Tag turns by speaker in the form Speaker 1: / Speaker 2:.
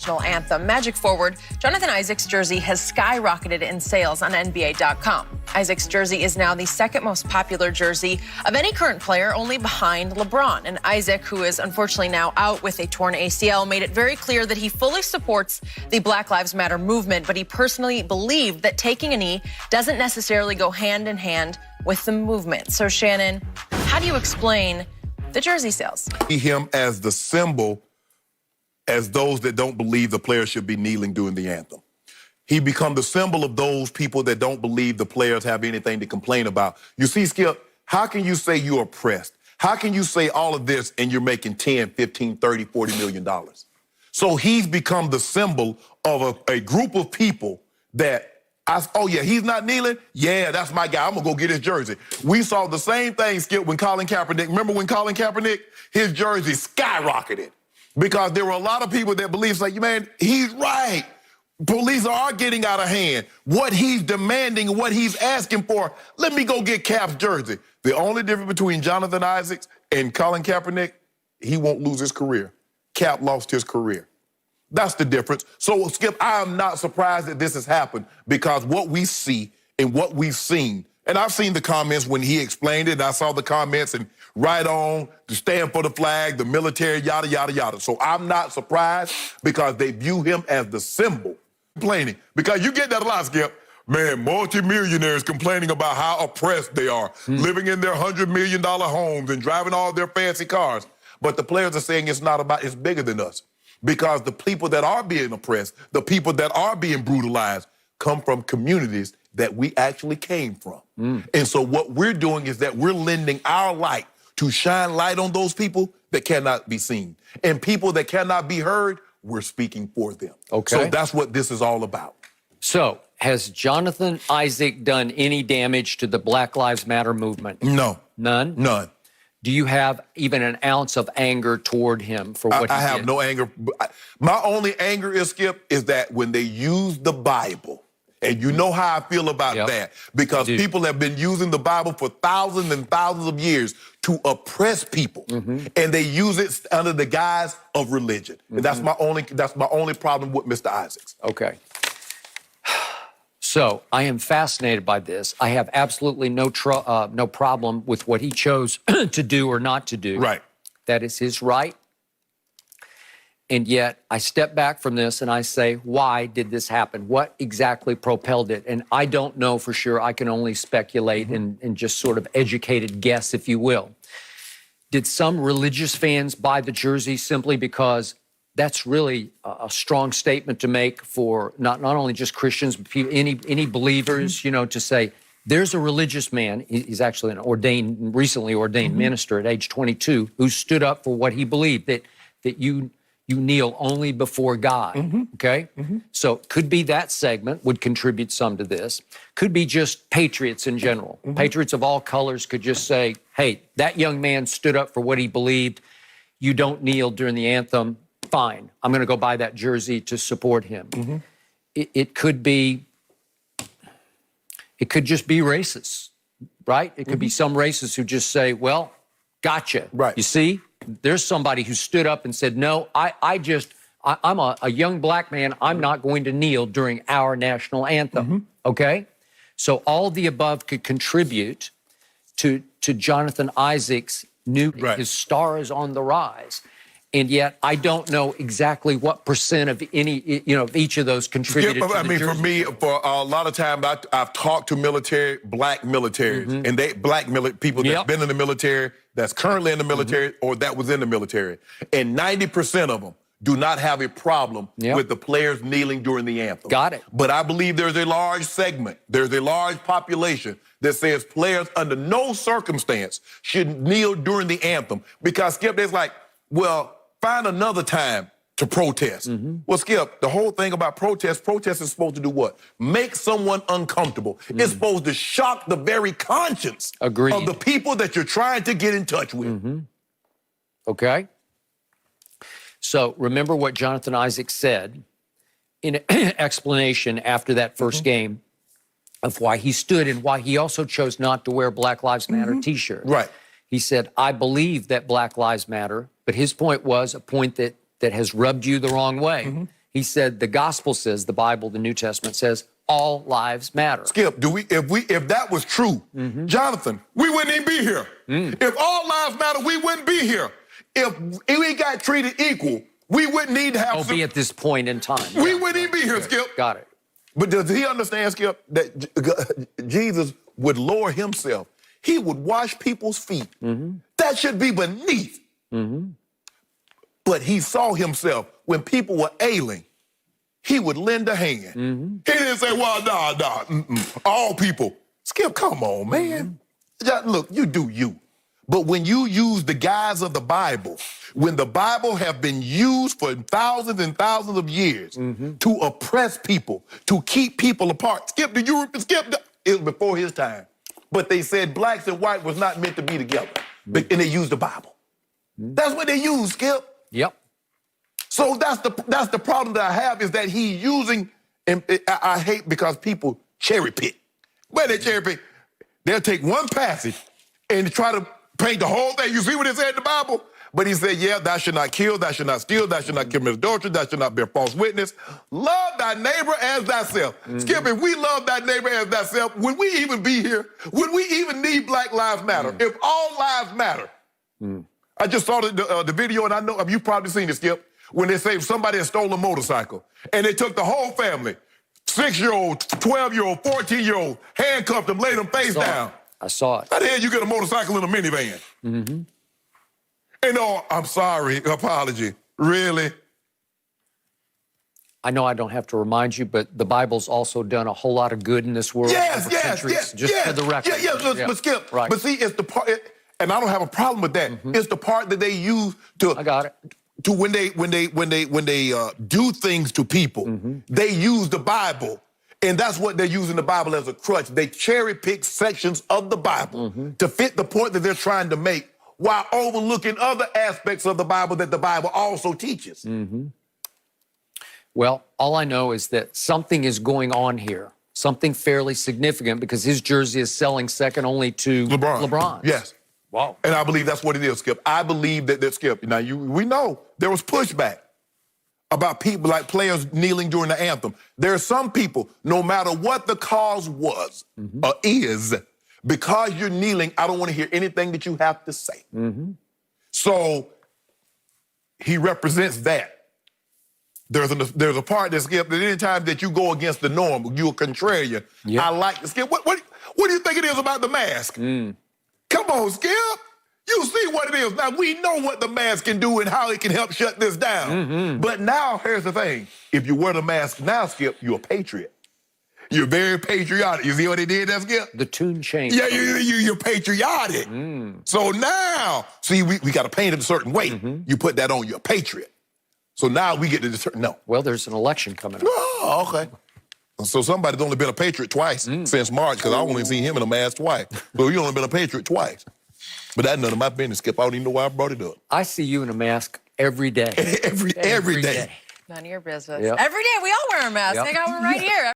Speaker 1: national anthem. Magic forward Jonathan Issac's jersey has skyrocketed in sales on NBA.com. Issac's jersey is now the second most popular jersey of any current player, only behind LeBron. And Issac, who is unfortunately now out with a torn ACL, made it very clear that he fully supports the Black Lives Matter movement, but he personally believed that taking a knee doesn't necessarily go hand in hand with the movement. So, Shannon, how do you explain the jersey sales?
Speaker 2: See him as the symbol, as those that don't believe the players should be kneeling during the anthem. He become the symbol of those people that don't believe the players have anything to complain about. You see, Skip, how can you say you're oppressed? How can you say all of this and you're making 10, 15, 30, 40 million dollars? So he's become the symbol of a group of people that, oh yeah, he's not kneeling? Yeah, that's my guy. I'm gonna go get his jersey. We saw the same thing, Skip, when Colin Kaepernick, remember when Colin Kaepernick, his jersey skyrocketed because there were a lot of people that believe, like, man, he's right. Police are getting out of hand. What he's demanding, what he's asking for, let me go get Cap's jersey. The only difference between Jonathan Issac and Colin Kaepernick, he won't lose his career. Cap lost his career. That's the difference. So, Skip, I am not surprised that this has happened because what we see and what we've seen, and I've seen the comments when he explained it, and I saw the comments and right on, to stand for the flag, the military, yada, yada, yada. So I'm not surprised because they view him as the symbol. Complaining, because you get that a lot, Skip. Man, multimillionaires complaining about how oppressed they are, living in their $100 million homes and driving all their fancy cars. But the players are saying it's not about, it's bigger than us. Because the people that are being oppressed, the people that are being brutalized, come from communities that we actually came from. And so what we're doing is that we're lending our light to shine light on those people that cannot be seen. And people that cannot be heard, we're speaking for them. Okay. So that's what this is all about.
Speaker 3: So has Jonathan Issac done any damage to the Black Lives Matter movement?
Speaker 2: No.
Speaker 3: None?
Speaker 2: None.
Speaker 3: Do you have even an ounce of anger toward him for what he did?
Speaker 2: I have no anger. My only anger is, Skip, is that when they use the Bible, and you know how I feel about that, because people have been using the Bible for thousands and thousands of years to oppress people, and they use it under the guise of religion. And that's my only problem with Mr. Issac.
Speaker 3: Okay. So I am fascinated by this. I have absolutely no problem with what he chose to do or not to do.
Speaker 2: Right.
Speaker 3: That is his right. And yet I step back from this and I say, why did this happen? What exactly propelled it? And I don't know for sure. I can only speculate and just sort of educated guess, if you will. Did some religious fans buy the jersey simply because that's really a strong statement to make for not only just Christians, but people, any believers, you know, to say, there's a religious man, he's actually an recently ordained minister at age 22, who stood up for what he believed, that you kneel only before God, okay? So could be that segment would contribute some to this. Could be just patriots in general. Patriots of all colors could just say, hey, that young man stood up for what he believed. You don't kneel during the anthem. Fine, I'm going to go buy that jersey to support him. It could be, it could just be racist, right? It could be some racists who just say, well, gotcha.
Speaker 2: Right.
Speaker 3: You see, there's somebody who stood up and said, no, I'm a young black man. I'm not going to kneel during our national anthem, okay? So all the above could contribute to Jonathan Issac's his star is on the rise. And yet, I don't know exactly what percent of of each of those contributed to the jersey.
Speaker 2: For me, for a lot of time, I've talked to black militaries, and people that's been in the military, that's currently in the military, or that was in the military. And 90% of them do not have a problem with the players kneeling during the anthem.
Speaker 3: Got it.
Speaker 2: But I believe there's a large segment, there's a large population that says players under no circumstance should kneel during the anthem. Because, Skip, there's like, well, find another time to protest. Well, Skip, the whole thing about protest is supposed to do what? Make someone uncomfortable. It's supposed to shock the very conscience of the people that you're trying to get in touch with.
Speaker 3: Okay. So remember what Jonathan Issac said in an explanation after that first game of why he stood and why he also chose not to wear Black Lives Matter t-shirt.
Speaker 2: Right.
Speaker 3: He said, I believe that Black Lives Matter, but his point was a point that has rubbed you the wrong way. He said the gospel says, the Bible, the New Testament says, all lives matter.
Speaker 2: Skip, if that was true, Jonathan, we wouldn't even be here. If all lives matter, we wouldn't be here. If we got treated equal, we wouldn't need to have
Speaker 3: Be at this point in time.
Speaker 2: We wouldn't even be here, Skip.
Speaker 3: Got it.
Speaker 2: But does he understand, Skip, that Jesus would lower himself? He would wash people's feet. That should be beneath. But he saw himself when people were ailing. He would lend a hand. He didn't say, well, nah, all people. Skip, come on, man. Look, you do you. But when you use the guise of the Bible, when the Bible have been used for thousands and thousands of years to oppress people, to keep people apart. Skip, it was before his time. But they said blacks and white was not meant to be together. And they used the Bible. That's what they used, Skip.
Speaker 3: Yep.
Speaker 2: So that's the problem that I have, is that he's using, and I hate because people cherry pick. Where they cherry pick? They'll take one passage and try to paint the whole thing. You see what it said in the Bible? But he said, yeah, thou should not kill, thou should not steal, thou should not commit adultery, thou should not bear false witness. Love thy neighbor as thyself. Skip, if we love thy neighbor as thyself, would we even be here? Would we even need Black Lives Matter? If all lives matter. I just saw the video, and I know you've probably seen it, Skip, when they say somebody had stolen a motorcycle, and they took the whole family, 6-year-old, 12-year-old, 14-year-old, handcuffed them, laid them face down.
Speaker 3: I saw it.
Speaker 2: How the hell you get a motorcycle in a minivan? And I'm sorry, apology. Really?
Speaker 3: I know I don't have to remind you, but the Bible's also done a whole lot of good in this world.
Speaker 2: Yes,
Speaker 3: over centuries, just for the record.
Speaker 2: But Skip,
Speaker 3: right.
Speaker 2: But see, it's the part, and I don't have a problem with that. It's the part that they use to.
Speaker 3: I got it.
Speaker 2: To when they do things to people, they use the Bible, and that's what they're using the Bible as a crutch. They cherry pick sections of the Bible to fit the point that they're trying to make, while overlooking other aspects of the Bible that the Bible also teaches.
Speaker 3: Well, all I know is that something is going on here, something fairly significant, because his jersey is selling second only to LeBron.
Speaker 2: Yes.
Speaker 3: Wow.
Speaker 2: And I believe that's what it is, Skip. I believe that Skip. Now, we know there was pushback about people, like players kneeling during the anthem. There are some people, no matter what the cause was or is, because you're kneeling, I don't want to hear anything that you have to say. So he represents that. There's a part that, Skip, that any time that you go against the norm, you're a contrarian. I like Skip. What do you think it is about the mask? Come on, Skip. You see what it is. Now, we know what the mask can do and how it can help shut this down. But now, here's the thing. If you wear the mask now, Skip, you're a patriot. You're very patriotic. You see what he did there, Skip?
Speaker 3: The tune changed.
Speaker 2: Yeah, you're patriotic. So now, see, we got to paint it a certain way. You put that on, you're a patriot. So now we get to determine, no.
Speaker 3: Well, there's an election coming up.
Speaker 2: Oh, okay. So somebody's only been a patriot twice since March, because I only seen him in a mask twice. So you only been a patriot twice. But that's none of my business, Skip. I don't even know why I brought it up.
Speaker 3: I see you in a mask every day.
Speaker 2: every day.
Speaker 1: None of your business.
Speaker 3: Yep.
Speaker 1: Every day we all wear a mask.
Speaker 3: Yep.
Speaker 1: I got one right here.